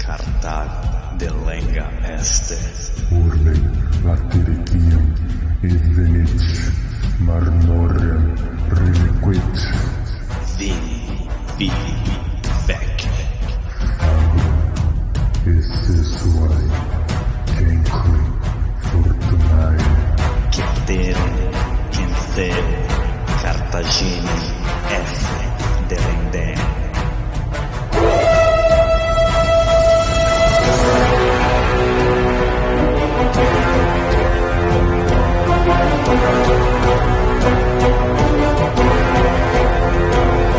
Cartago de lenga este. Urbe latiricium evenit marmorem reliquit. Vini vec. Esse suai cenque fortunae. Cetere cencere Cartagine F delende.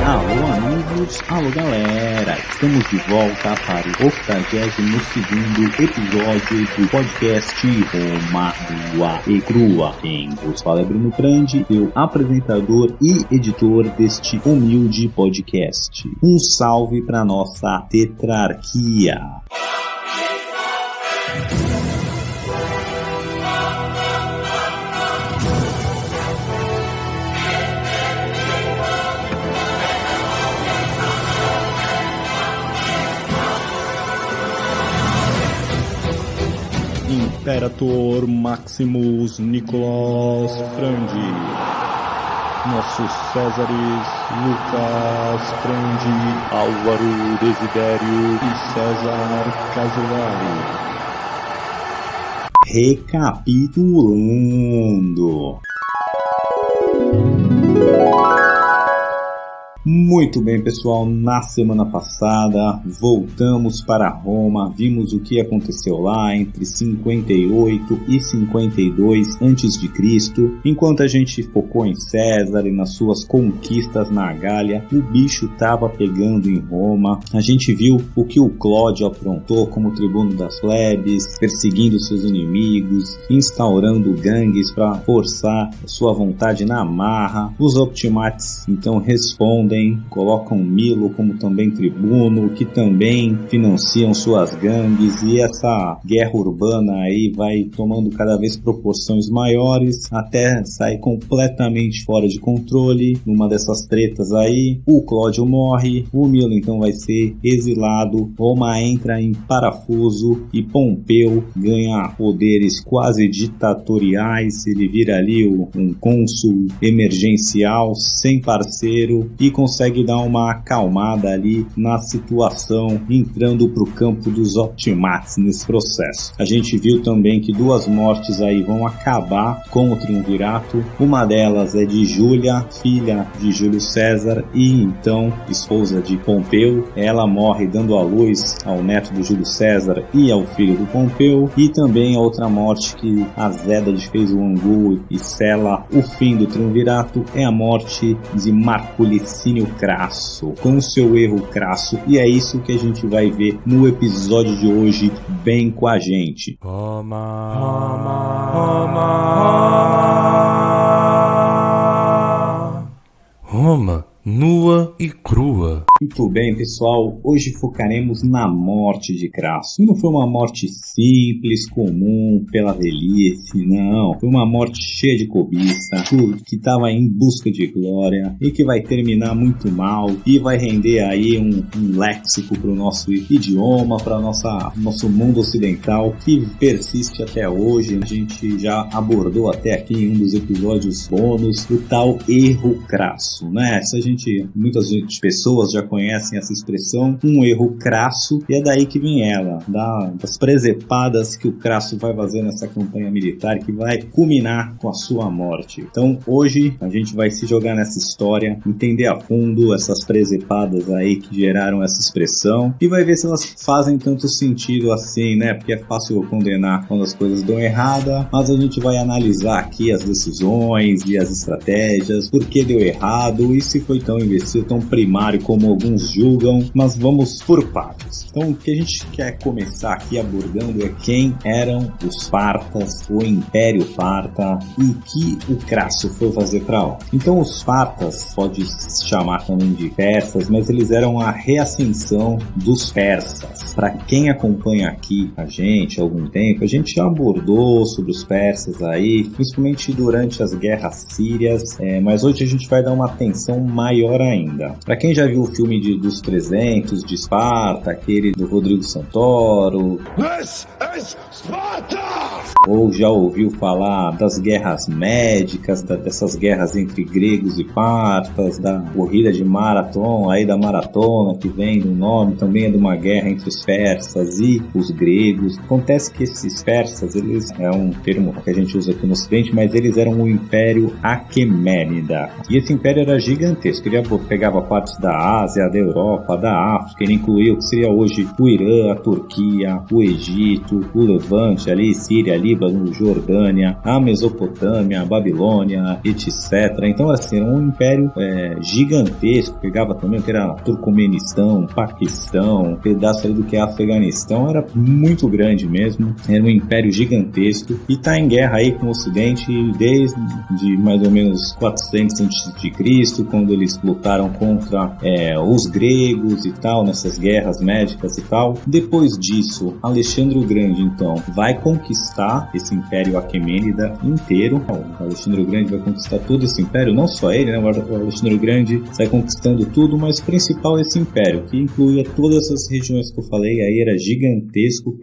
Alô amigos, alô galera, estamos de volta para o 82º episódio do podcast Roma Nua e Crua. Quem vos fala é Bruno Prandi, eu apresentador e editor deste humilde podcast. Um salve para nossa tetrarquia. Imperator Maximus Nicolas Frandi, nossos Césares Lucas Frandi, Álvaro Desidério e César Casolari. Recapitulando. Muito bem, pessoal, na semana passada voltamos para Roma, vimos o que aconteceu lá entre 58 e 52 a.C. Enquanto a gente focou em César e nas suas conquistas na Gália, o bicho estava pegando em Roma. A gente viu o que o Cláudio aprontou como tribuno das plebes, perseguindo seus inimigos, instaurando gangues para forçar sua vontade na marra. Os optimates então respondem, colocam Milo como também tribuno, que também financiam suas gangues, e essa guerra urbana aí vai tomando cada vez proporções maiores, até sair completamente fora de controle. Numa dessas tretas aí, o Cláudio morre, o Milo então vai ser exilado, Roma entra em parafuso e Pompeu ganha poderes quase ditatoriais, ele vira ali um cônsul emergencial, sem parceiro, e consegue dar uma acalmada ali na situação, entrando para o campo dos optimates nesse processo. A gente viu também que duas mortes aí vão acabar com o triunvirato. Uma delas é de Júlia, filha de Júlio César e então esposa de Pompeu. Ela morre dando à luz ao neto do Júlio César e ao filho do Pompeu. E também a outra morte que azeda de fez o angu e sela o fim do triunvirato é a morte de Marco Licínio Crasso, com o seu erro crasso, e é isso que a gente vai ver no episódio de hoje. Bem com a gente. Roma, nua e crua. Muito bem, pessoal, hoje focaremos na morte de Crasso. E não foi uma morte simples, comum, pela velhice, não. Foi uma morte cheia de cobiça, que estava em busca de glória e que vai terminar muito mal e vai render aí um léxico para o nosso idioma, para nosso mundo ocidental, que persiste até hoje. A gente já abordou até aqui em um dos episódios bônus o tal erro crasso, né? Muitas pessoas já conhecem essa expressão, um erro crasso, e é daí que vem ela, das presepadas que o Crasso vai fazer nessa campanha militar, que vai culminar com a sua morte. Então hoje a gente vai se jogar nessa história, entender a fundo essas presepadas aí que geraram essa expressão, e vai ver se elas fazem tanto sentido assim, né? Porque é fácil condenar quando as coisas dão errada, mas a gente vai analisar aqui as decisões e as estratégias, por que deu errado e se foi tão imbecil, tão primário como alguns julgam, mas vamos por partes. Então o que a gente quer começar aqui abordando é quem eram os Partas, o Império Parta, e o que o Crasso foi fazer para lá. Então os Partas, pode se chamar também de persas, mas eles eram a reascensão dos persas. Para quem acompanha aqui a gente há algum tempo, a gente já abordou sobre os persas aí, principalmente durante as guerras sírias, mas hoje a gente vai dar uma atenção maior ainda. Para quem já viu o filme filme dos 300, de Esparta, aquele do Rodrigo Santoro. This is Sparta! Ou já ouviu falar das guerras médicas, dessas guerras entre gregos e partas, da corrida de maratona, aí da maratona que vem do nome, também é de uma guerra entre os persas e os gregos. Acontece que esses persas, eles é um termo que a gente usa aqui no Ocidente, mas eles eram o Império Aquemênida. E esse império era gigantesco, ele pegava partes da Ásia, da Europa, da África, ele incluía o que seria hoje o Irã, a Turquia, o Egito, o Levante ali, Síria, Líbano, Jordânia, a Mesopotâmia, a Babilônia, etc. Então, assim, era um império gigantesco, pegava também o que era Turcomenistão, Paquistão, um pedaço ali do que é Afeganistão, era muito grande mesmo, era um império gigantesco e está em guerra aí com o Ocidente desde mais ou menos 400 a.C., quando eles lutaram contra os gregos e tal, nessas guerras médicas e tal. Depois disso, Alexandre o Grande, então, vai conquistar esse Império Aquemênida inteiro. O Alexandre o Grande vai conquistar todo esse império, não só ele, né? O Alexandre o Grande sai conquistando tudo, mas principal esse império, que incluía todas essas regiões que eu falei, aí era gigantesco,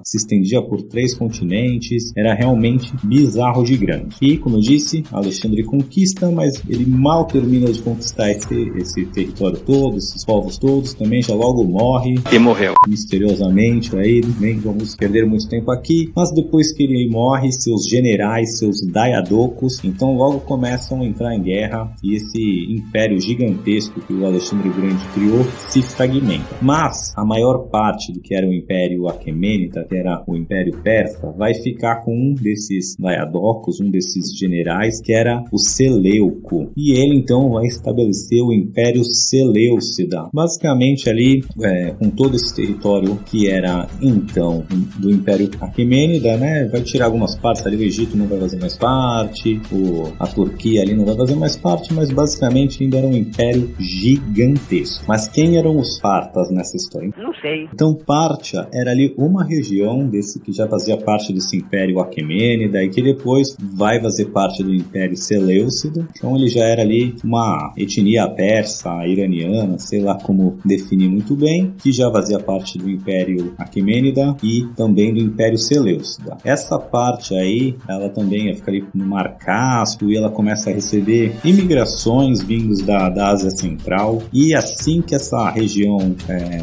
se estendia por 3 continentes, era realmente bizarro de grande. E, como eu disse, Alexandre conquista, mas ele mal termina de conquistar esse território todo, esses povos todos, também já logo morre. E morreu. Misteriosamente, aí nem vamos perder muito tempo aqui, mas depois que ele morre, seus generais, seus diadocos, então logo começam a entrar em guerra e esse império gigantesco que o Alexandre o Grande criou se fragmenta. Mas a maior parte do que era o Império Aquemênida, que era o Império Persa, vai ficar com um desses diadocos, um desses generais, que era o Seleuco. E ele então vai estabelecer o Império Seleucida. Basicamente ali, com todo esse território que era então do Império Aquemênida, né? Vai tirar algumas partes ali, o Egito não vai fazer mais parte, a Turquia ali não vai fazer mais parte, mas basicamente ainda era um império gigantesco. Mas quem eram os partas nessa história? Não sei. Então Pártia era ali uma região desse que já fazia parte desse Império Aquemênida e que depois vai fazer parte do Império Seleucida. Então ele já era ali uma etnia persa, iraniana, sei lá como definir muito bem, que já fazia parte do Império Aquemênida e também do Império Seleucida. Essa parte aí, ela também fica ali no Mar Cáspio e ela começa a receber imigrações vindos da Ásia Central, e assim que essa região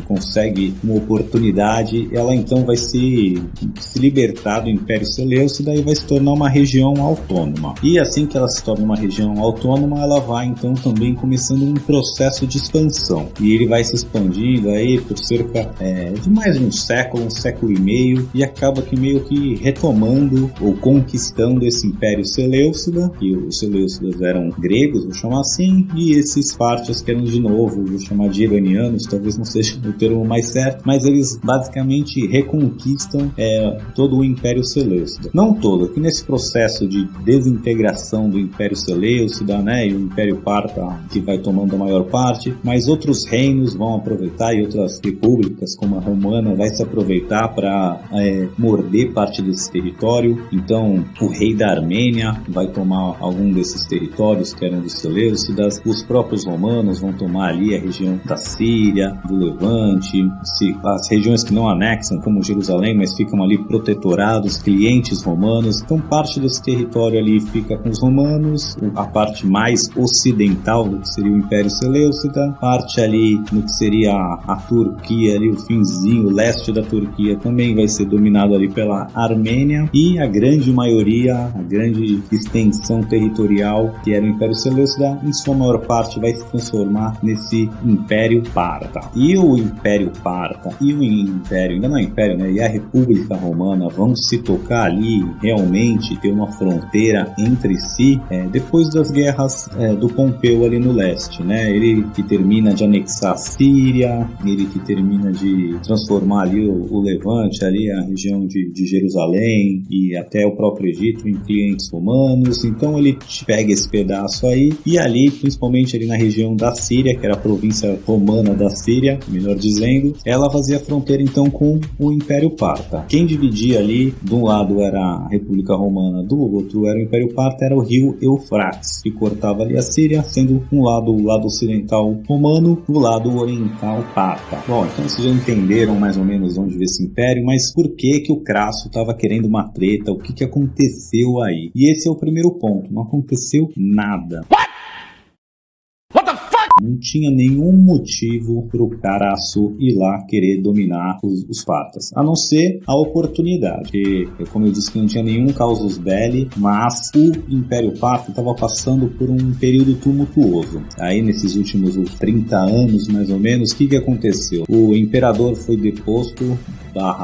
consegue uma oportunidade, ela então vai se libertar do Império Seleucida e vai se tornar uma região autônoma. E assim que ela se torna uma região autônoma, ela vai então também começando um processo de expansão, e ele vai se expandindo aí por cerca de mais de um século e meio, e acaba que meio que retomando ou conquistando esse Império Seleucida, e os Seleucidas eram gregos, vou chamar assim, e esses Pártias que eram de novo, vou chamar de iranianos, talvez não seja o termo mais certo, mas eles basicamente reconquistam todo o Império Seleucida. Não todo, aqui nesse processo de desintegração do Império Seleucida, né, e o Império Parta que vai tomando a maior parte, mas outros reinos vão aproveitar e outras repúblicas, como a Romana, vai se aproveitar para morder parte desse território. Então o rei da Armênia vai tomar algum desses territórios que eram dos Seleucidas, os próprios romanos vão tomar ali a região da Síria, do Levante, as regiões que não anexam, como Jerusalém, mas ficam ali protetorados, clientes romanos. Então parte desse território ali fica com os romanos, a parte mais ocidental do que seria o Império Seleucida, parte ali no que seria a Turquia, ali o finzinho, o leste da Turquia também vai ser dominado ali pela Armênia, e a grande maioria, a grande extensão territorial que era o Império Seleucida, em sua maior parte vai se transformar nesse Império Parta. E o Império Parta e o Império, ainda não é Império, né, e a República Romana vão se tocar ali, realmente ter uma fronteira entre si, depois das guerras do Pompeu ali no leste, né, ele que termina de anexar a Síria, ele que termina de transformar ali o Levante, ali a região de Jerusalém e até o próprio Egito em clientes romanos. Então ele pega esse pedaço aí, e ali, principalmente ali na região da Síria, que era a província romana da Síria, melhor dizendo, ela fazia fronteira então com o Império Parta. Quem dividia ali, de um lado era a República Romana, do outro era o Império Parta, era o rio Eufrates, que cortava ali a Síria, sendo um lado o lado ocidental romano, o lado oriental parta. Bom, então vocês já entenderam mais ou menos onde veio esse império, mas por que que o Crasso estava querendo uma treta? O que que aconteceu aí? E esse é o primeiro ponto, não aconteceu nada. Não tinha nenhum motivo para o Crasso ir lá querer dominar os partas, a não ser a oportunidade. Porque, como eu disse, que não tinha nenhum casus belli, mas o Império Parta estava passando por um período tumultuoso. Aí, nesses últimos 30 anos, mais ou menos, o que aconteceu? O imperador foi deposto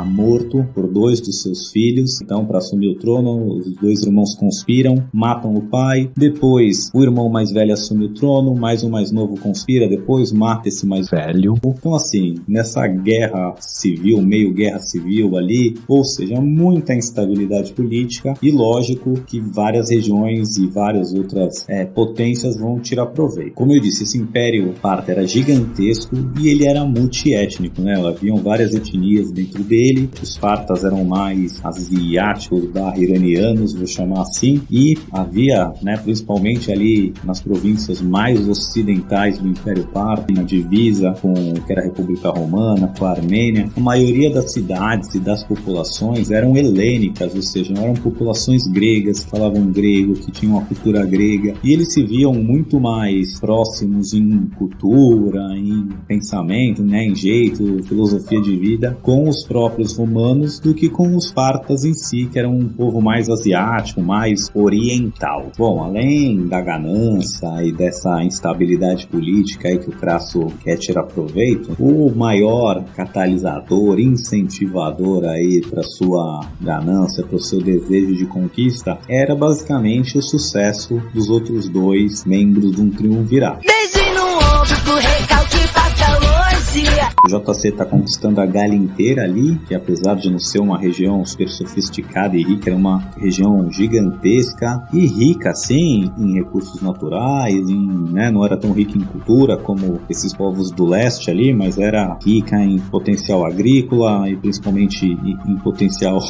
morto por 2 dos seus filhos. Então, para assumir o trono, os 2 irmãos conspiram, matam o pai. Depois, o irmão mais velho assume o trono, mais o mais novo conspira, depois mata esse mais velho. Então, assim, nessa guerra civil, meio guerra civil ali, ou seja, muita instabilidade política, e lógico que várias regiões e várias outras potências vão tirar proveito. Como eu disse, esse Império Parta era gigantesco e ele era multiétnico, né? Haviam várias etnias dentro dele. Os partas eram mais asiáticos iranianos, vou chamar assim, e havia, né, principalmente ali nas províncias mais ocidentais do Império Parta, na divisa com o que era a República Romana, com a Armênia, a maioria das cidades e das populações eram helênicas, ou seja, não eram populações gregas, que falavam grego, que tinham a cultura grega, e eles se viam muito mais próximos em cultura, em pensamento, né, em jeito, filosofia de vida, com os próprios romanos do que com os partas em si, que eram um povo mais asiático, mais oriental. Bom, além da ganância e dessa instabilidade política aí que o Crasso quer tirar proveito, o maior catalisador, incentivador aí para sua ganância, para o seu desejo de conquista, era basicamente o sucesso dos outros 2 membros de um triunvirato. Beijo no ombro pro recalque passa hoje. O JC está conquistando a Gália inteira ali, que apesar de não ser uma região super sofisticada e rica, era uma região gigantesca e rica, sim, em recursos naturais, né, não era tão rica em cultura como esses povos do leste ali, mas era rica em potencial agrícola e principalmente em potencial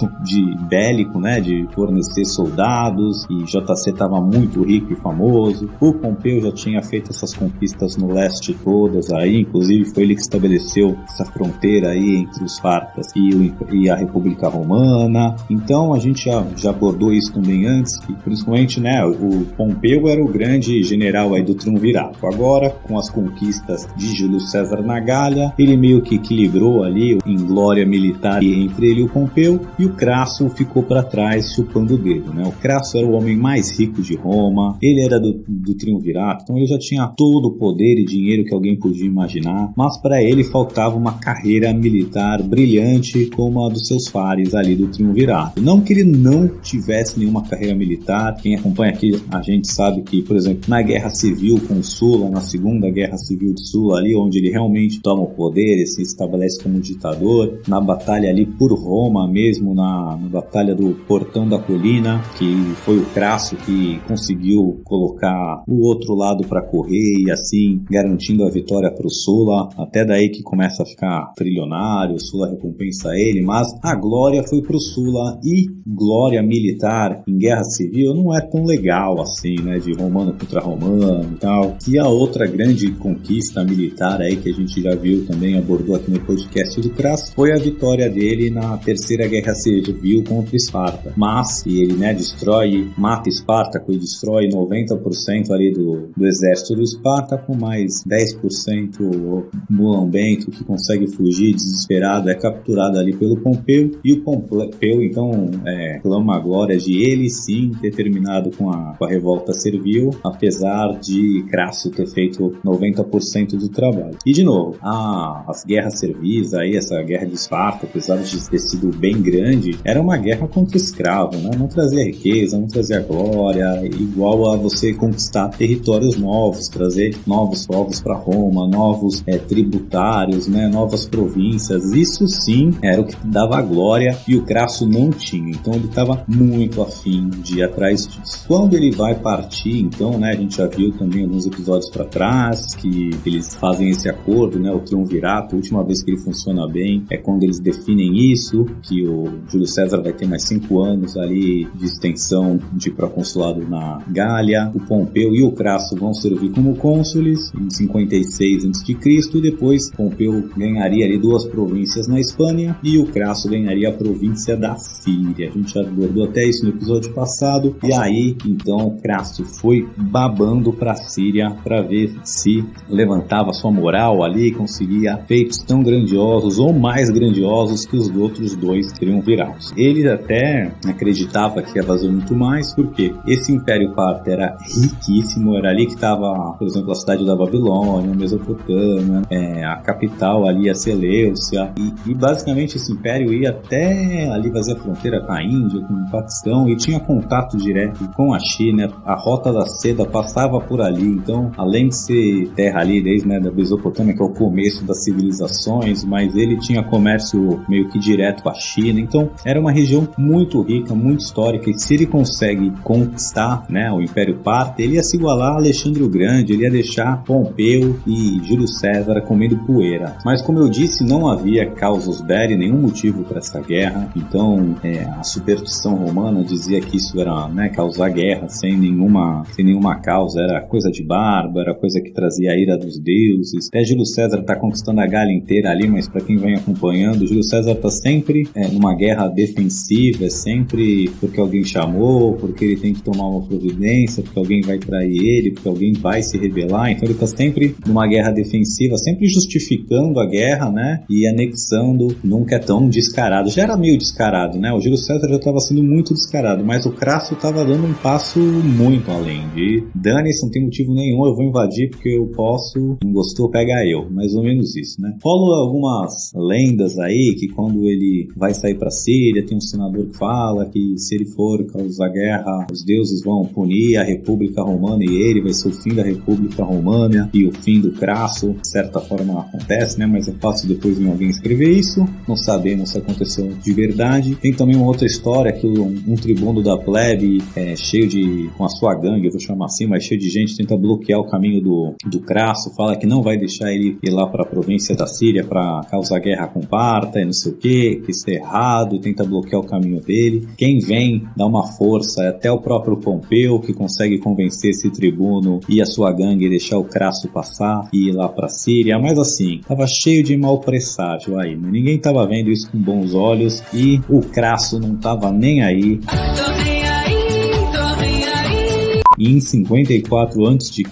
bélico, né, de fornecer soldados, e JC estava muito rico e famoso. O Pompeu já tinha feito essas conquistas no leste todas aí, inclusive foi ele que estabeleceu essa fronteira aí entre os partas e a República Romana. Então a gente já abordou isso também antes, que principalmente, né, o Pompeu era o grande general aí do triunvirato. Agora, com as conquistas de Júlio César na Gália, ele meio que equilibrou ali em glória militar entre ele e o Pompeu, e o Crasso ficou para trás chupando o dedo, né? O Crasso era o homem mais rico de Roma, ele era do triunvirato, então ele já tinha todo o poder e dinheiro que alguém podia imaginar, mas para ele faltava uma carreira militar brilhante como a dos seus pares ali do triunvirato. Não que ele não tivesse nenhuma carreira militar, quem acompanha aqui a gente sabe que, por exemplo, na Guerra Civil com Sula, na Segunda Guerra Civil de Sula ali, onde ele realmente toma o poder e se estabelece como ditador, na batalha ali por Roma mesmo, na batalha do Portão da Colina, que foi o Crasso que conseguiu colocar o outro lado para correr e assim garantindo a vitória para o Sula, até daí que começa a ficar trilionário, o Sula recompensa ele, mas a glória foi pro Sula, e glória militar em guerra civil não é tão legal assim, né, de romano contra romano e tal. E a outra grande conquista militar aí que a gente já viu também, abordou aqui no podcast do Crasso, foi a vitória dele na Terceira Guerra Civil contra Esparta. Mas, e ele, né, mata Espartaco e destrói 90% ali do exército do Espartaco, mais 10% mulambento que consegue fugir desesperado, é capturado ali pelo Pompeu, e o Pompeu então clama a glória de ele sim ter terminado com a revolta servil, apesar de Crasso ter feito 90% do trabalho. E de novo, as guerras servis aí, essa guerra de Esparta, apesar de ter sido bem grande, era uma guerra contra escravo, né? Não trazia riqueza, não trazia glória, igual a você conquistar territórios novos, trazer novos povos para Roma, novos tributários tributários, né, novas províncias. Isso sim era o que dava glória e o Crasso não tinha. Então ele estava muito afim de ir atrás disso. Quando ele vai partir, então, né, a gente já viu também alguns episódios para trás que eles fazem esse acordo, né, o triunvirato. A última vez que ele funciona bem é quando eles definem isso, que o Júlio César vai ter mais 5 anos ali de extensão de proconsulado na Gália. O Pompeu e o Crasso vão servir como cônsules em 56 a.C. e depois Pompeu ganharia ali 2 províncias na Espanha e o Crasso ganharia a província da Síria. A gente já abordou até isso no episódio passado. E aí, então, Crasso foi babando para a Síria para ver se levantava sua moral ali, conseguia feitos tão grandiosos ou mais grandiosos que os outros 2 triunviratos. Ele até acreditava que ia fazer muito mais, porque esse Império Parto era riquíssimo, era ali que estava, por exemplo, a cidade da Babilônia, a Mesopotâmia, a capital ali, a Seleucia, e basicamente esse império ia até ali fazer a fronteira com a Índia, com o Paquistão, e tinha contato direto com a China. A Rota da Seda passava por ali, então além de ser terra ali desde, né, da Mesopotâmia, que é o começo das civilizações, mas ele tinha comércio meio que direto com a China, então era uma região muito rica, muito histórica, e se ele consegue conquistar, né, o Império Parto, ele ia se igualar a Alexandre o Grande, ele ia deixar Pompeu e Júlio César comendo poeira. Mas como eu disse, não havia causus belli, nenhum motivo para essa guerra, então a superstição romana dizia que isso era, né, causar guerra sem nenhuma causa, era coisa de barba, era coisa que trazia a ira dos deuses. Até Júlio César está conquistando a Gália inteira ali, mas para quem vem acompanhando, Júlio César está sempre numa guerra defensiva, é sempre porque alguém chamou, porque ele tem que tomar uma providência, porque alguém vai trair ele, porque alguém vai se rebelar. Então ele está sempre numa guerra defensiva, sempre justificando a guerra, né, e anexando. Nunca é tão descarado. Já era meio descarado, né? O Júlio César já estava sendo muito descarado, mas o Crasso estava dando um passo muito além de dane-se, não tem motivo nenhum, eu vou invadir porque eu posso, não gostou, pega eu. Mais ou menos isso, né? Rola algumas lendas aí que quando ele vai sair pra Síria, tem um senador que fala que se ele for causar guerra, os deuses vão punir a República Romana e ele vai ser o fim da República Romana e o fim do Crasso. De certa forma acontece, né? Mas é fácil depois de alguém escrever isso. Não sabemos se aconteceu de verdade. Tem também uma outra história que um tribuno da plebe cheio de, com a sua gangue, eu vou chamar assim, mas cheio de gente, tenta bloquear o caminho do Crasso, fala que não vai deixar ele ir lá para a província da Síria para causar guerra com Parta e não sei o que isso é errado, e tenta bloquear o caminho dele. Quem vem dá uma força, é até o próprio Pompeu que consegue convencer esse tribuno e a sua gangue deixar o Crasso passar e ir lá para a Síria, mas assim, tava cheio de mau presságio aí, né? Ninguém tava vendo isso com bons olhos e o Crasso não tava nem aí. E em 54 a.C.,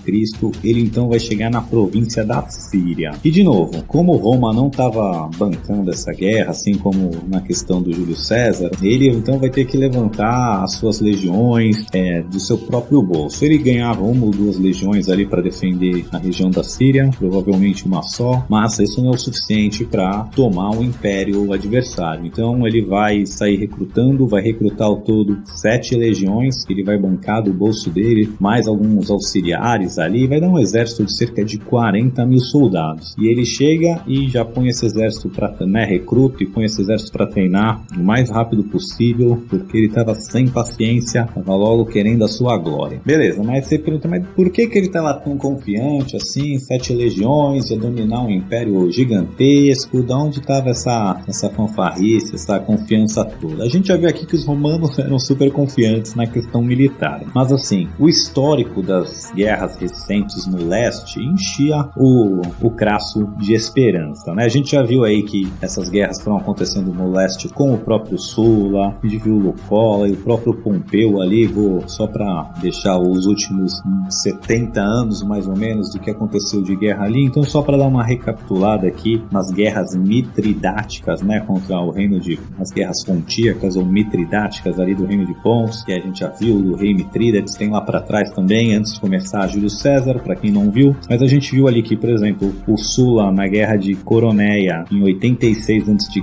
ele então vai chegar na província da Síria. E de novo, como Roma não estava bancando essa guerra, assim como na questão do Júlio César, ele então vai ter que levantar as suas legiões do seu próprio bolso. Ele ganhava 1 ou 2 legiões ali para defender a região da Síria, provavelmente uma só, mas isso não é o suficiente para tomar o império adversário. Então ele vai sair recrutando, vai recrutar ao todo 7 legiões, que ele vai bancar do bolso dele, mais alguns auxiliares ali, vai dar um exército de cerca de 40 mil soldados. E ele chega e já põe esse exército para, né, recruta e põe esse exército para treinar o mais rápido possível, porque ele estava sem paciência, estava logo querendo a sua glória. Beleza, mas você pergunta, mas por que ele estava tão confiante assim, 7 legiões, ia dominar um império gigantesco? Da onde estava essa fanfarrice, essa confiança toda? A gente já viu aqui que os romanos eram super confiantes na questão militar, mas assim, o histórico das guerras recentes no leste enchia o Crasso de esperança, né? A gente já viu aí que essas guerras foram acontecendo no leste com o próprio Sula, a gente viu o Lucola e o próprio Pompeu ali, só para deixar os últimos 70 anos mais ou menos do que aconteceu de guerra ali. Então só para dar uma recapitulada aqui nas guerras mitridáticas, né, contra o reino as guerras pontíacas ou mitridáticas ali do reino de Pontos, que a gente já viu do rei Mitrídates, tem lá para para trás também, antes de começar Júlio César, para quem não viu, mas a gente viu ali que, por exemplo, o Sula na guerra de Coroneia em 86 a.C.,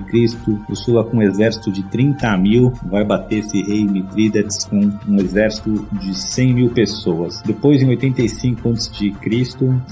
o Sula com um exército de 30 mil vai bater esse rei Mitrídates com um exército de 100 mil pessoas. Depois, em 85 a.C.,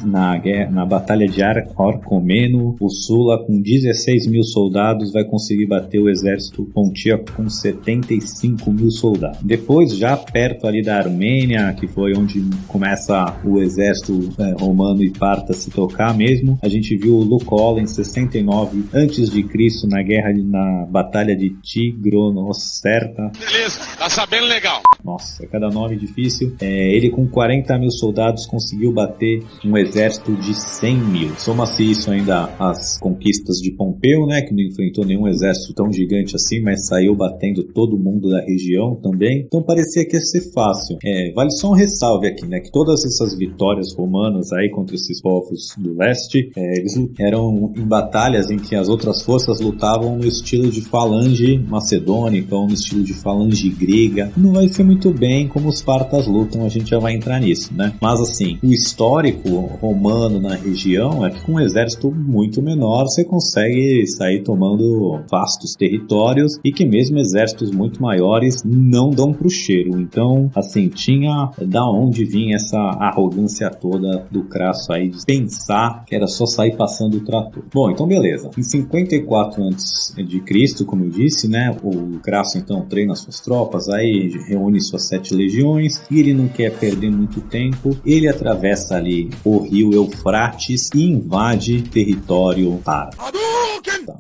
na batalha de Orcomeno, o Sula com 16 mil soldados vai conseguir bater o exército pontíaco com 75 mil soldados. Depois, já perto ali da Armênia, que foi onde começa o exército romano e parta a se tocar mesmo, a gente viu o Lucola em 69 a.C. na batalha de Tigronocerta. Beleza, tá sabendo legal. Nossa, cada nome difícil. Ele com 40 mil soldados conseguiu bater um exército de 100 mil. Soma-se isso ainda às conquistas de Pompeu, né, que não enfrentou nenhum exército tão gigante assim, mas saiu batendo todo mundo da região também. Então parecia que ia ser fácil. Vale só um ressalve aqui, né, que todas essas vitórias romanas aí contra esses povos do leste, eles eram em batalhas em que as outras forças lutavam no estilo de falange macedônica ou no estilo de falange grega. Não vai ser muito bem como os partas lutam, a gente já vai entrar nisso, né? Mas assim, o histórico romano na região é que com um exército muito menor você consegue sair tomando vastos territórios e que mesmo exércitos muito maiores não dão pro cheiro. Então, assim, tinha da onde vinha essa arrogância toda do Crasso aí de pensar que era só sair passando o trator. Bom, então beleza. Em 54 a.C., como eu disse, né, o Crasso então treina suas tropas, aí reúne suas 7 legiões e ele não quer perder muito tempo. Ele atravessa ali o rio Eufrates e invade território árabe.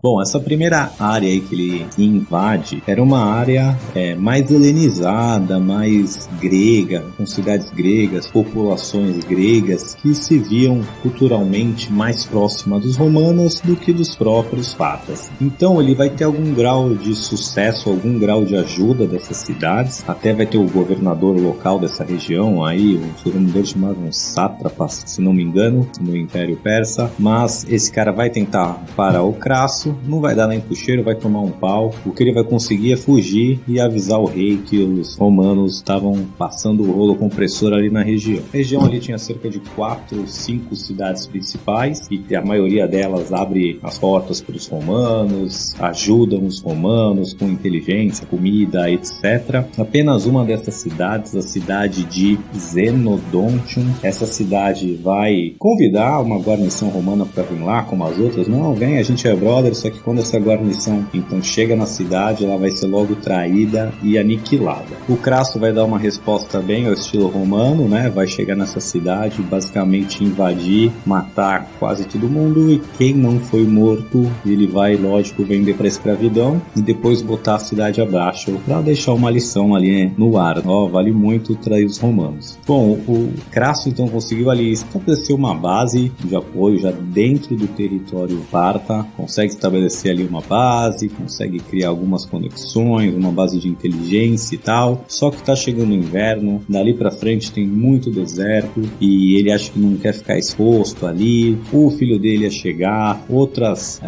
Bom, essa primeira área aí que ele invade era uma área mais helenizada, mais grega, com cidades gregas, populações gregas que se viam culturalmente mais próxima dos romanos do que dos próprios partas. Então ele vai ter algum grau de sucesso, algum grau de ajuda dessas cidades, até vai ter o governador local dessa região aí, um governador chamado sátrapas, se não me engano, no Império Persa, mas esse cara vai tentar parar o Crasso, não vai dar nem pro cheiro, vai tomar um pau. O que ele vai conseguir é fugir e avisar o rei que os romanos estavam passando o rolo compressor ali na região. A região ali tinha cerca de 4 ou 5 cidades principais e a maioria delas abre as portas para os romanos, ajudam os romanos com inteligência, comida, etc. Apenas uma dessas cidades, a cidade de Zenodontium, essa cidade vai convidar uma guarnição romana para vir lá, como as outras. Não, vem, a gente é brother, só que quando essa guarnição então chega na cidade, ela vai ser logo traída e aniquilada. O Crasso vai dar uma resposta bem ao estilo romano, né? Vai chegar nessa cidade, basicamente invadir, matar quase todo mundo e quem não foi morto, ele vai, lógico, vender para escravidão e depois botar a cidade abaixo para deixar uma lição ali no ar. Vale muito trair os romanos. Bom, o Crasso então conseguiu ali estabelecer uma base de apoio já dentro do território parta, consegue estabelecer ali uma base, consegue criar algumas conexões, uma base de inteligência e tal, só que tá chegando o inverno, dali pra frente tem muito deserto e ele acha que não quer ficar exposto ali, o filho dele ia chegar, outras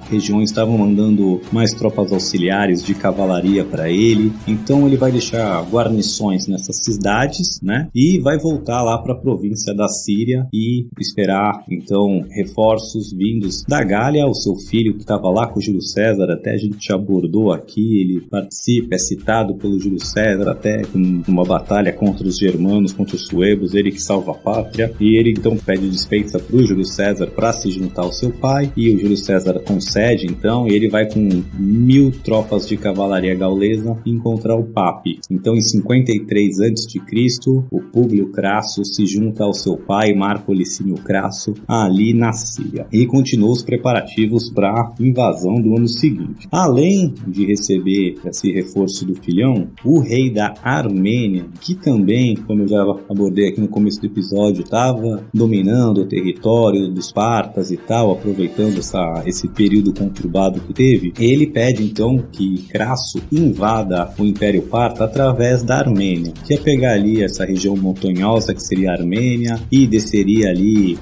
regiões estavam mandando mais tropas auxiliares de cavalaria para ele, então ele vai deixar guarnições nessas cidades, né, e vai voltar lá para a província da Síria e esperar então reforços vindos da Gália. O seu filho que estava lá com o Júlio César, até a gente já abordou aqui, ele participa, é citado pelo Júlio César até numa batalha contra os germanos, contra os suevos, ele que salva a pátria, e ele então pede dispensa para o Júlio César para se juntar ao seu pai, e o Júlio César concede então, e ele vai com 1000 tropas de cavalaria gaulesa encontrar o Papi. Então em 53 a.C., o Públio Crasso se junta ao seu pai Marco Licínio Crasso ali na Síria e continua os preparativos para a invasão do ano seguinte. Além de receber esse reforço do filhão, o rei da Armênia, que também, como eu já abordei aqui no começo do episódio, estava dominando o território dos partas e tal, aproveitando esse período conturbado que teve, ele pede então que Crasso invada o Império Parta através da Armênia, que ia pegar ali essa região montanhosa que seria a Armênia e desceria ali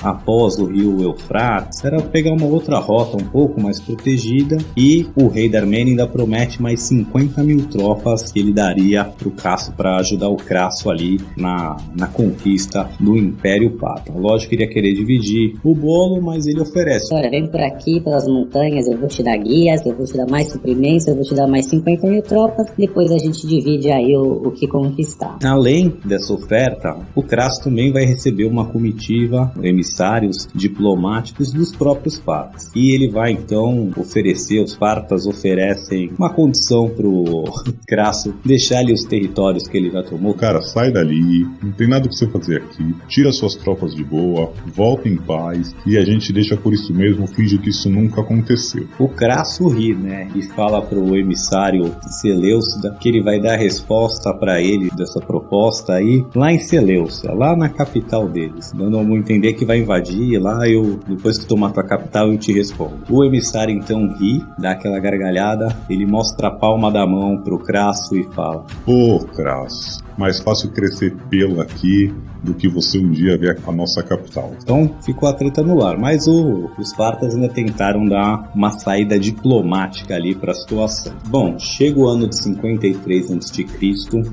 após o rio Eufrates, era pegar uma outra rota um pouco mais protegida, e o rei da Armênia ainda promete mais 50 mil tropas que ele daria pro Crasso para ajudar o Crasso ali na conquista do Império Parta. Lógico que ele ia querer dividir o bolo, mas ele oferece. Olha, vem por aqui pelas montanhas, eu vou te dar guias, eu vou te dar mais suprimentos, eu vou te dar mais 50 mil tropas, depois a gente divide aí o que conquistar. Além dessa oferta, o Crasso também vai receber uma comitiva, emissários diplomáticos dos próprios partas. E ele vai então oferecer, os partas oferecem uma condição pro Crasso deixar ali os territórios que ele já tomou. Cara, sai dali, não tem nada pra você fazer aqui, tira suas tropas de boa, volta em paz e a gente deixa por isso mesmo, finge que isso nunca aconteceu. O Crasso ri, né, e fala pro emissário Seleucida que ele vai dar a resposta pra ele dessa proposta aí lá em Seleucia, lá na capital deles, dando a entender que vai invadir lá, depois que tomar tua capital eu te respondo. O emissário então ri, dá aquela gargalhada, ele mostra a palma da mão pro Crasso e fala: Pô, Crasso, mais fácil crescer pelo aqui do que você um dia ver a nossa capital. Então ficou a treta no ar, mas os partas ainda tentaram dar uma saída diplomática ali para a situação. Bom, chega o ano de 53 a.C.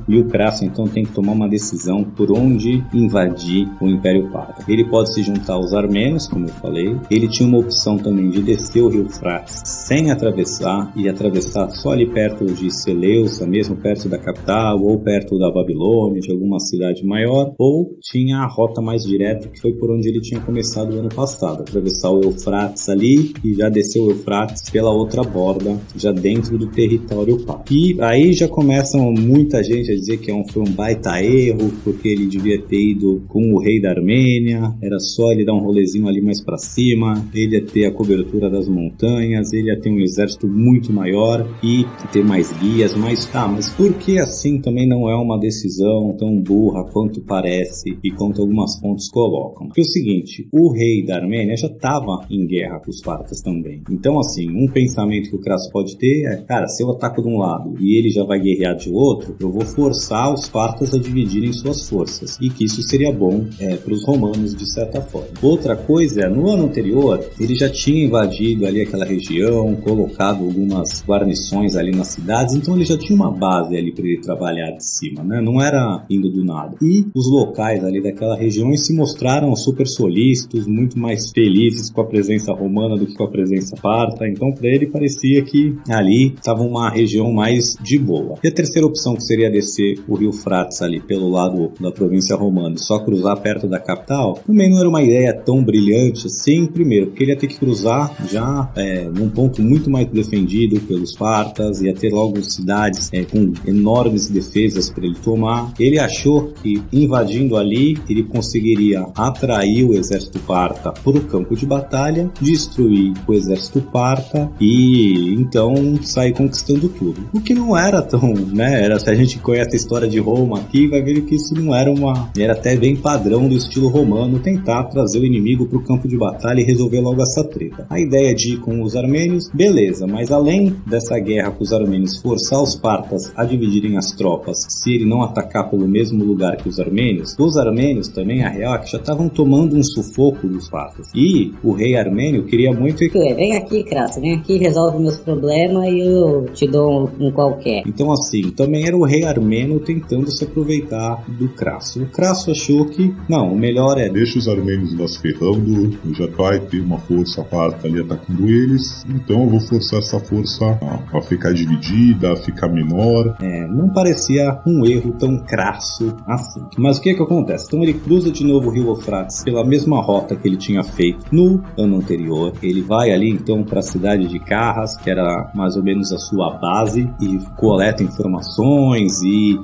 e o Crasso então tem que tomar uma decisão por onde invadir o Império Parta. Ele pode se juntar aos armênios, como eu falei. Ele tinha uma opção também de descer o rio Frates sem atravessar e atravessar só ali perto de Seleucia, mesmo perto da capital ou perto da Babilônia, de alguma cidade maior, ou tinha a rota mais direta, que foi por onde ele tinha começado o ano passado, atravessar o Eufrates ali e já descer o Eufrates pela outra borda, já dentro do território parta. E aí já começam muita gente a dizer que foi um baita erro, porque ele devia ter ido com o rei da Armênia, era só ele dar um rolezinho ali mais pra cima, ele ia ter a cobertura das montanhas, ele ia ter um exército muito maior e ter mais guias, mas por que assim também não é uma decisão tão burra quanto parece e quanto algumas fontes colocam? Porque é o seguinte, o rei da Armênia já estava em guerra com os partas também. Então assim, um pensamento que o Crasso pode ter é, cara, se eu ataco de um lado e ele já vai guerrear de outro, eu vou forçar os partas a dividirem suas forças, e que isso seria bom para os romanos de certa forma. Outra coisa é, no ano anterior, ele já tinha invadido ali aquela região, colocado algumas guarnições ali nas cidades, então ele já tinha uma base ali para ele trabalhar de cima, né? Não era indo do nada. E os locais ali daquela região se mostraram super solícitos, muito mais felizes com a presença romana do que com a presença parta, então para ele parecia que ali estava uma região mais de boa. E a terceira opção, que seria descer o rio Frates ali pelo lado da província romana e só cruzar perto da capital, também não era uma ideia tão brilhante assim, primeiro, porque ele ia ter que cruzar já num ponto muito mais defendido pelos partas, ia ter logo cidades com enormes defesas para ele tomar. Ele achou que invadindo ali, ele conseguiria atrair o exército parta para o campo de batalha, destruir o exército parta e então sair conquistando tudo. O que não era tão, né? Se a gente conhece a história de Roma aqui, vai ver que isso não era era até bem padrão do estilo romano, tentar trazer o inimigo para o campo de batalha e resolver logo essa treta. A ideia de ir com os armênios, beleza, mas além dessa guerra com os armênios, forçar os partas a dividirem as tropas, se ele não atacar pelo mesmo lugar que os armênios também, a real é que já estavam tomando um sufoco dos partas. E o rei armênio queria muito... Vem aqui, Crasso, vem aqui, resolve meus problemas e eu te dou um qualquer. Então assim, também era o rei armênio tentando se aproveitar do Crasso. O Crasso achou que, não, o melhor é... Deixa os armênios lá se ferrando, já vai ter uma força parta ali atacando eles, então eu vou forçar essa força a ficar dividida, a ficar menor. Não parecia um erro tão crasso assim. Mas o que acontece? Então ele cruza de novo o rio Eufrates pela mesma rota que ele tinha feito no ano anterior. Ele vai ali então para a cidade de Carras, que era mais ou menos a sua base, e coleta informações e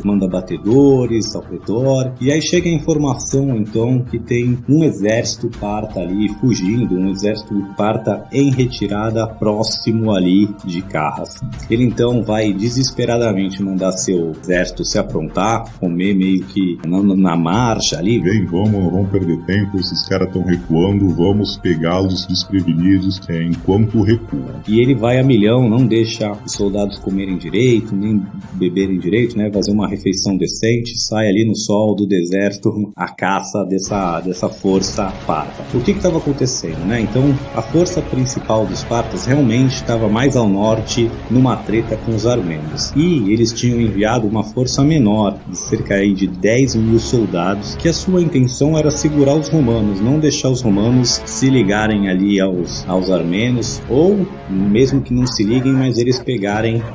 manda batedores ao redor. E aí chega a informação então que tem um exército parta ali fugindo, um exército parta em retirada próximo ali de Carras. Ele então vai desesperadamente mandar seu exército se aprontar, comer meio que na marcha ali. Vem, vamos perder tempo, esses caras estão recuando, vamos pegá-los desprevenidos enquanto recuam. E ele vai a milhão, não deixa os soldados comerem direito, nem beberem direito, né? Fazer uma refeição decente, sai ali no sol do deserto a caça dessa força parta. O que estava acontecendo, né? Então a força principal dos partas realmente estava mais ao norte, numa treta com os armênios. E eles tinham enviado uma força força menor, de cerca aí de 10 mil soldados, que a sua intenção era segurar os romanos, não deixar os romanos se ligarem ali aos armenos, ou mesmo que não se liguem, mas eles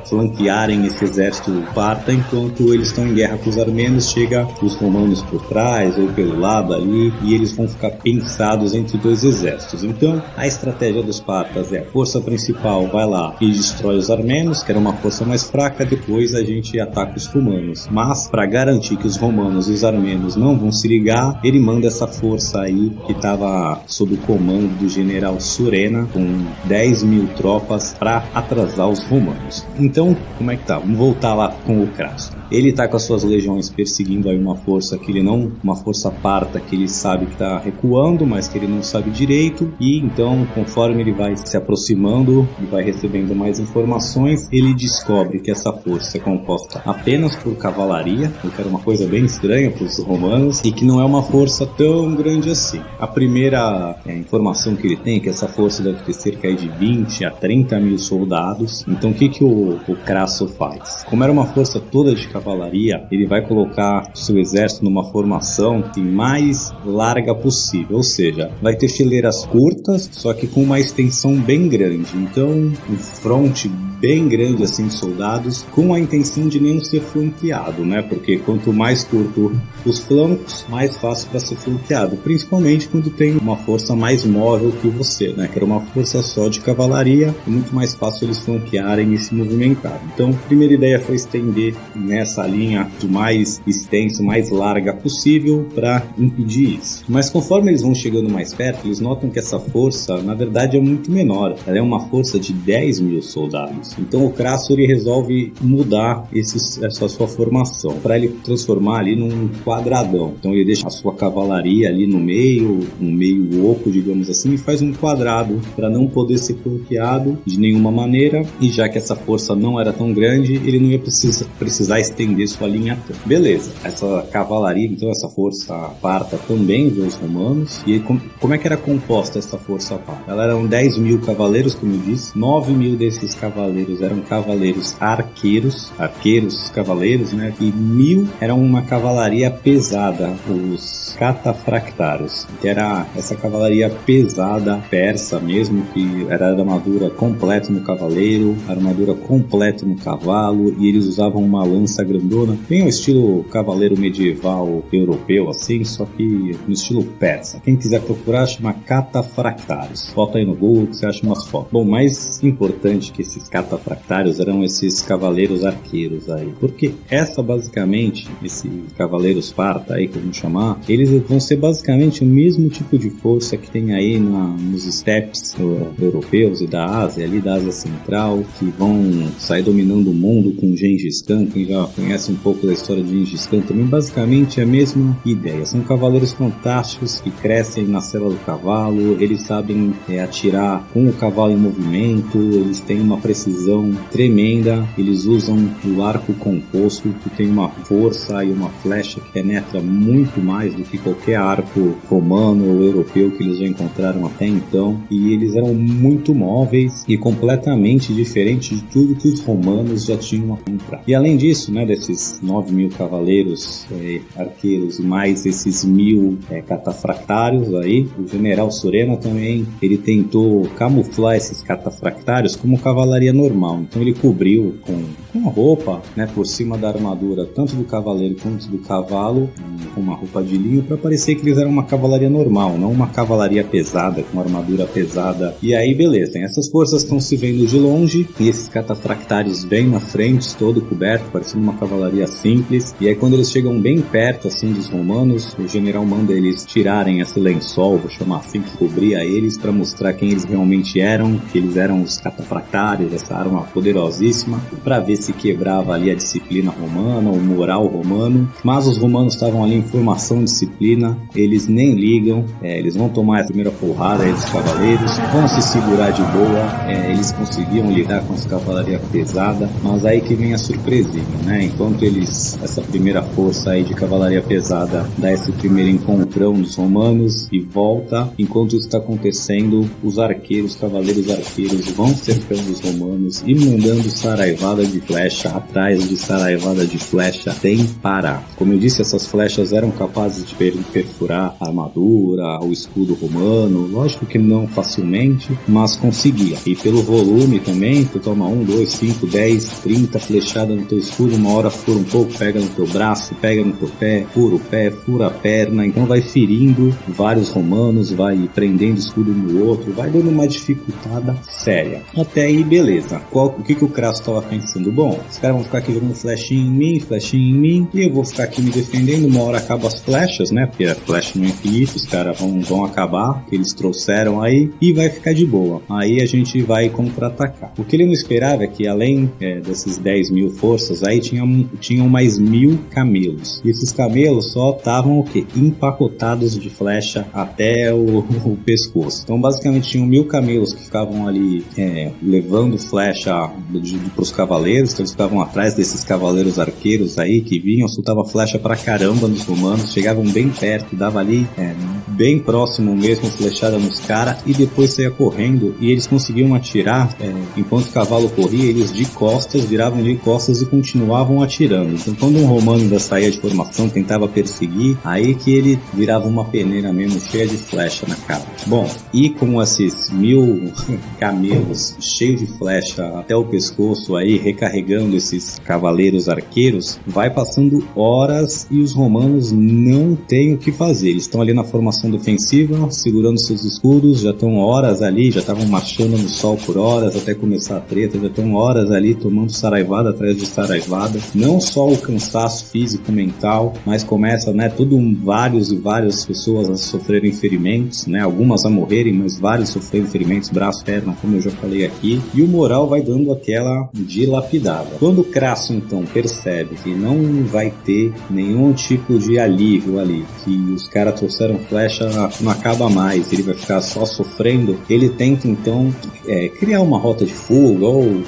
flanquearem esse exército parta, enquanto eles estão em guerra com os armenos, chega os romanos por trás ou pelo lado ali, e eles vão ficar pinçados entre dois exércitos. Então a estratégia dos partas é: a força principal vai lá e destrói os armenos, que era uma força mais fraca, depois a gente ataca os romanos. Mas para garantir que os romanos e os armenos não vão se ligar, ele manda essa força aí que estava sob o comando do general Surena, com 10 mil tropas para atrasar os romanos. Então, como é que tá? Vamos voltar lá com o Crasso. Ele tá com as suas legiões perseguindo aí uma força que ele não, uma força parta que ele sabe que tá recuando, mas que ele não sabe direito, e então, conforme ele vai se aproximando e vai recebendo mais informações, ele descobre que essa força é composta apenas por cavalaria, o que era uma coisa bem estranha para os romanos, e que não é uma força tão grande assim. A primeira informação que ele tem é que essa força deve ter cerca de 20 a 30 mil soldados. Então o que o Crasso faz? Como era uma força toda de cavalaria, ele vai colocar o seu exército numa formação mais larga possível, ou seja, vai ter fileiras curtas, só que com uma extensão bem grande. Então um fronte bem grande assim de soldados, com a intenção de nem ser flanqueado, né? Porque quanto mais curto os flancos, mais fácil para ser flanqueado, principalmente quando tem uma força mais móvel que você, né? Que era uma força só de cavalaria, é muito mais fácil eles flanquearem e se movimentarem. Então, a primeira ideia foi estender nessa linha do mais extenso, mais larga possível para impedir isso. Mas conforme eles vão chegando mais perto, eles notam que essa força, na verdade, é muito menor. Ela é uma força de 10 mil soldados. Então o Crasso ele resolve mudar essa sua formação para ele transformar ali num quadradão. Então ele deixa a sua cavalaria ali no meio, um meio oco, digamos assim, e faz um quadrado para não poder ser flanqueado de nenhuma maneira. E já que essa força não era tão grande, ele não ia precisar estender sua linha tanto. Beleza, essa cavalaria, então essa força parta também vê os romanos. E aí, como é que era composta essa força parta? Ela eram 10 mil cavaleiros, como eu disse, 9 mil desses cavaleiros eram cavaleiros arqueiros, cavaleiros, né? E 1000 eram uma cavalaria pesada, os catafractários, que era essa cavalaria pesada persa mesmo, que era armadura completa no cavaleiro, armadura completa no cavalo, e eles usavam uma lança grandona, bem ao estilo cavaleiro medieval europeu, assim, só que no estilo persa. Quem quiser procurar, chama catafractários. Bota aí no Google que você acha umas fotos. Bom, mais importante que esses catafractários eram esses cavaleiros arqueiros aí, porque basicamente, esses cavaleiros parta aí, que vamos chamar, eles vão ser basicamente o mesmo tipo de força que tem aí nos steppes europeus e da Ásia, ali da Ásia Central, que vão sair dominando o mundo com Gengis Khan. Quem já conhece um pouco da história de Gengis Khan também, basicamente é a mesma ideia. São cavaleiros fantásticos que crescem na sela do cavalo, eles sabem atirar com o cavalo em movimento, eles têm uma precisão tremenda, eles usam o arco composto, que tem uma força e uma flecha que penetra muito mais do que qualquer arco romano ou europeu que eles já encontraram até então, e eles eram muito móveis e completamente diferentes de tudo que os romanos já tinham a comprar. E além disso, né, desses 9 mil cavaleiros arqueiros e mais esses 1000 catafractários aí, o general Surena também, ele tentou camuflar esses catafractários como cavalaria normal. Então ele cobriu com uma roupa, né, por cima da armadura, tanto do cavaleiro quanto do cavalo, com uma roupa de linho, para parecer que eles eram uma cavalaria normal, não uma cavalaria pesada, com armadura pesada. E aí, beleza, essas forças estão se vendo de longe, e esses catafractários bem na frente, todo coberto, parecendo uma cavalaria simples. E aí, quando eles chegam bem perto, assim, dos romanos, o general manda eles tirarem esse lençol, vou chamar assim, que cobria eles, para mostrar quem eles realmente eram, que eles eram os catafractários, essa arma poderosíssima, para ver se quebrava ali a disciplina romana, o moral romano. Mas os romanos estavam ali em formação, disciplina, eles nem ligam, eles vão tomar a primeira porrada aí dos cavaleiros, vão se segurar de boa, eles conseguiam lidar com essa cavalaria pesada, mas aí que vem a surpresinha, né? né? Enquanto essa primeira força aí de cavalaria pesada dá esse primeiro encontrão dos romanos e volta, enquanto isso está acontecendo, os cavaleiros arqueiros vão cercando os romanos e mandando saraivada de flecha atrás de saraivada de flecha sem parar. Como eu disse, essas flechas eram capazes de perfurar a armadura, o escudo romano, lógico que não facilmente, mas conseguia. E pelo volume também, tu toma 1, 2, 5, 10, 30 flechada no teu escudo, uma hora fura um pouco, pega no teu braço, pega no teu pé, fura a perna, então vai ferindo vários romanos, vai prendendo escudo no outro, vai dando uma dificultada séria. Até aí, beleza. O que o Crasso estava pensando? Bom, os caras vão ficar aqui jogando flechinha em mim, e eu vou ficar aqui me defendendo, uma hora acaba as flechas, né? Porque a flecha não é infinita, os caras vão acabar, que eles trouxeram aí, e vai ficar de boa. Aí a gente vai contra-atacar. O que ele não esperava é que além desses 10 mil forças, aí tinham mais 1000 camelos. E esses camelos só estavam o quê? Empacotados de flecha até o pescoço. Então basicamente tinham 1000 camelos que ficavam ali levando flecha pros cavaleiros, então eles ficavam atrás desses cavaleiros arqueiros aí que vinham, soltavam flecha pra caramba nos romanos, chegavam bem perto, dava ali bem próximo mesmo, flechada nos caras, e depois saía correndo, e eles conseguiam atirar, enquanto o cavalo corria, eles viravam de costas e continuavam atirando. Então quando um romano ainda saía de formação, tentava perseguir, aí que ele virava uma peneira mesmo, cheia de flecha na cara. Bom, e com esses 1000 camelos cheios de flecha até o pescoço aí, recarregando esses cavaleiros arqueiros, vai passando horas e os romanos não têm o que fazer. Eles estão ali na formação defensiva, segurando seus escudos, já estão horas ali, já estavam marchando no sol por horas até começar a treta, já estão horas ali tomando saraivada atrás de saraivada. Não só o cansaço físico, mental, mas começa, né, várias pessoas a sofrerem ferimentos, né, algumas a morrerem, mas vários sofrendo ferimentos, braço, perna, como eu já falei aqui, e o moral vai dando aquela dilapidada. Quando o Crasso então percebe que não vai ter nenhum tipo de alívio ali, que os caras trouxeram flecha, não acaba mais, ele vai ficar só sofrendo, ele tenta então criar uma rota de fuga ou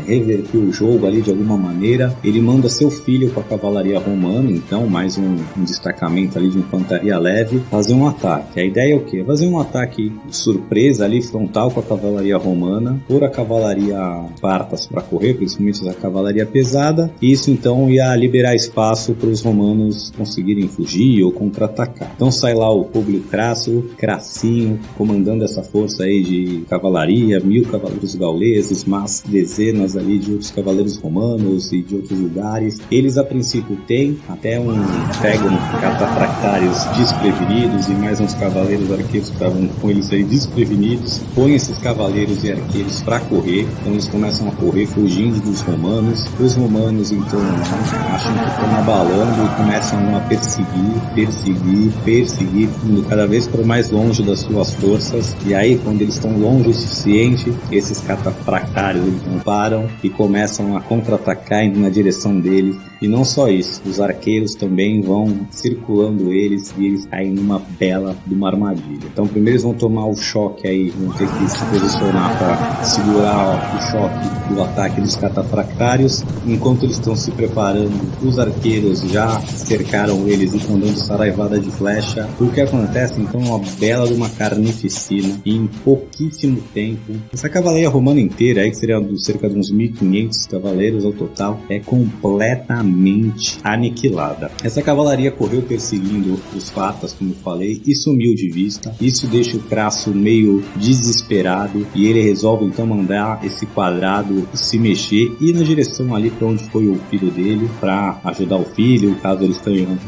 reverter o jogo ali de alguma maneira. Ele manda seu filho com a cavalaria romana, então mais um destacamento ali de infantaria leve, fazer um ataque. A ideia é o quê? Fazer um ataque surpresa ali, frontal com a cavalaria romana, pôr a cavalaria partas para correr, principalmente a cavalaria pesada, e isso então ia liberar espaço para os romanos conseguirem fugir ou contra-atacar. Então sai lá o Públio Crasso, Crassinho, comandando essa força aí de cavalaria, 1000 cavaleiros gauleses, mas dezenas ali de outros cavaleiros romanos e de outros lugares. Eles a princípio têm até pegam catafractários desprevenidos e mais uns cavaleiros arqueiros que estavam com eles aí desprevenidos, põem esses cavaleiros e arqueiros para correr, então eles começam a correr fugindo dos romanos. Os romanos então acham que estão abalando e começam a perseguir, indo cada vez para mais longe das suas forças, e aí quando eles estão longe o suficiente, esses catafractários eles não param e começam a contra-atacar indo na direção deles. E não só isso, os arqueiros também vão circulando eles e eles caem numa bela de uma armadilha. Então primeiro eles vão tomar o choque aí, vão ter que se posicionar para segurar o choque do ataque dos catafractários. Enquanto eles estão se preparando, os arqueiros já cercaram eles e estão dando saraivada de flecha. O que acontece então é uma bela de uma carnificina e em pouquíssimo tempo. Essa cavalaria romana inteira, aí, que seria cerca de uns 1500 cavaleiros ao total, é completamente aniquilada. Essa cavalaria correu perseguindo os patas, como eu falei, e sumiu de vista. Isso deixa o Crasso meio desesperado e ele resolve então mandar esse quadrado se mexer e ir na direção ali para onde foi o filho dele, para ajudar o filho, caso eles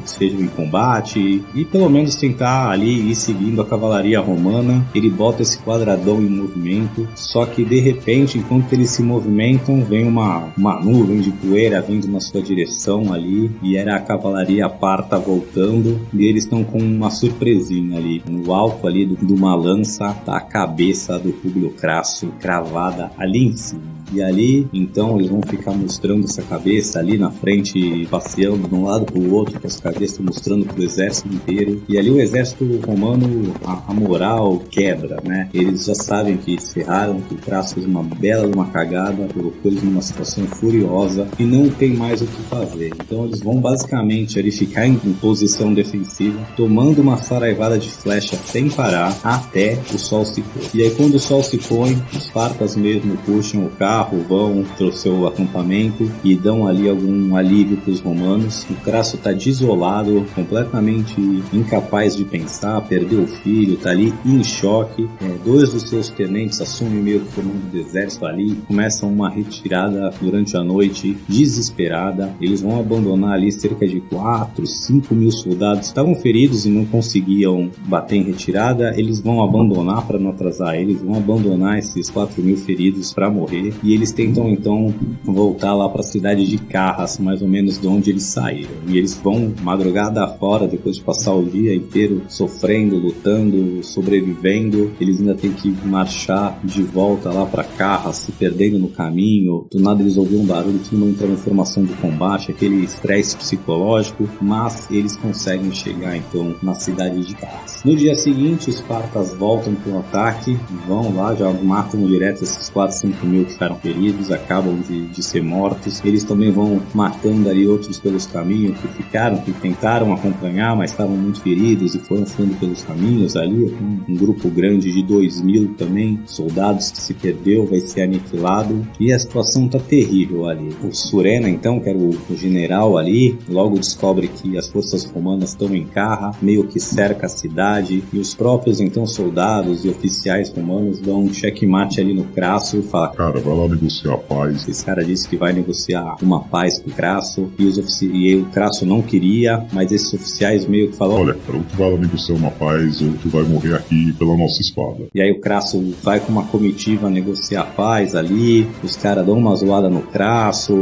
estejam em combate, e pelo menos tentar ali ir seguindo a cavalaria romana. Ele bota esse quadradão em movimento, só que de repente, enquanto eles se movimentam, vem uma nuvem de poeira vindo na sua direção ali, e era a cavalaria parta voltando, e eles estão com uma surpresinha ali. No alto ali de uma lança, tá a cabeça do Públio Crasso cravada ali em cima. E ali, então, eles vão ficar mostrando essa cabeça ali na frente, passeando de um lado pro outro, com essa cabeça mostrando pro exército inteiro. E ali o exército romano, a moral quebra, né? Eles já sabem que se erraram, que o Crasso fez uma bela uma cagada, colocou eles numa situação furiosa e não tem mais o que fazer. Então eles vão basicamente ali ficar em posição defensiva, tomando uma saraivada de flecha sem parar até o sol se pôr. E aí quando o sol se põe, os Espartas mesmo puxam o carro, vão pro seu acampamento e dão ali algum alívio para os romanos. O Crasso tá desolado, completamente incapaz de pensar, perdeu o filho, tá ali em choque. Dois dos seus tenentes assumem meio que o comando do exército ali, começam uma retirada durante a noite desesperada. Eles vão abandonar ali cerca de 4, 5 mil soldados, estavam feridos e não conseguiam bater em retirada. Eles vão abandonar, para não atrasar eles, vão abandonar esses 4 mil feridos para morrer, e eles tentam então voltar lá para a cidade de Carras, mais ou menos de onde eles saíram. E eles vão madrugada fora, depois de passar o dia inteiro sofrendo, lutando, sobrevivendo. Eles ainda têm que marchar de volta lá para Carras, se perdendo no caminho. Do nada eles ouviram um barulho que não entrou em formação de combate, aquele estresse psicológico, mas eles conseguem chegar então na cidade de Carras. No dia seguinte, os Espartas voltam para o ataque, vão lá, já matam direto esses 4, 5 mil que ficaram feridos, acabam de ser mortos. Eles também vão matando ali outros pelos caminhos que ficaram, que tentaram acompanhar, mas estavam muito feridos e foram ficando pelos caminhos ali. Um grupo grande de 2.000 também, soldados que se perdeu, vai ser aniquilado, e a situação tá terrível ali. O Surena, então, que era o general ali, logo descobre que as forças romanas estão em Carra, meio que cerca a cidade, e os próprios, então, soldados e oficiais romanos dão um checkmate ali no Crasso e fala: cara, vai lá negociar a paz. Esse cara disse que vai negociar uma paz com o Crasso, e o Crasso não queria, mas esses oficiais meio que falam: olha, cara, ou tu vai lá negociar uma paz, ou tu vai morrer aqui pela nossa espada. E aí o Crasso vai com uma comitiva negociar a paz ali, os caras dão uma zoada no Crasso,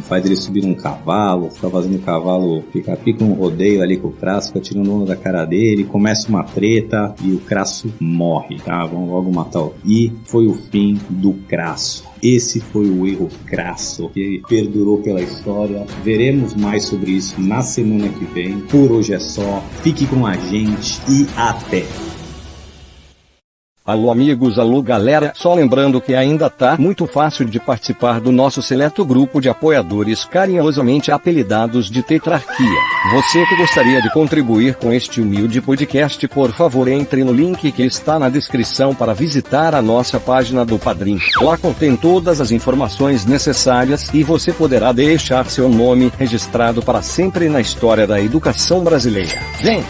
faz ele subir num cavalo, fica fazendo o cavalo, fica um rodeio ali com o Crasso, fica tirando onda da cara dele, começa uma treta e o Crasso morre, tá? Vão logo matar o... E foi o fim do Crasso. Esse foi o erro crasso que perdurou pela história. Veremos mais sobre isso na semana que vem. Por hoje é só. Fique com a gente e até! Alô amigos, alô galera, só lembrando que ainda tá muito fácil de participar do nosso seleto grupo de apoiadores carinhosamente apelidados de Tetrarquia. Você que gostaria de contribuir com este humilde podcast, por favor entre no link que está na descrição para visitar a nossa página do Padrim. Lá contém todas as informações necessárias e você poderá deixar seu nome registrado para sempre na história da educação brasileira. Vem!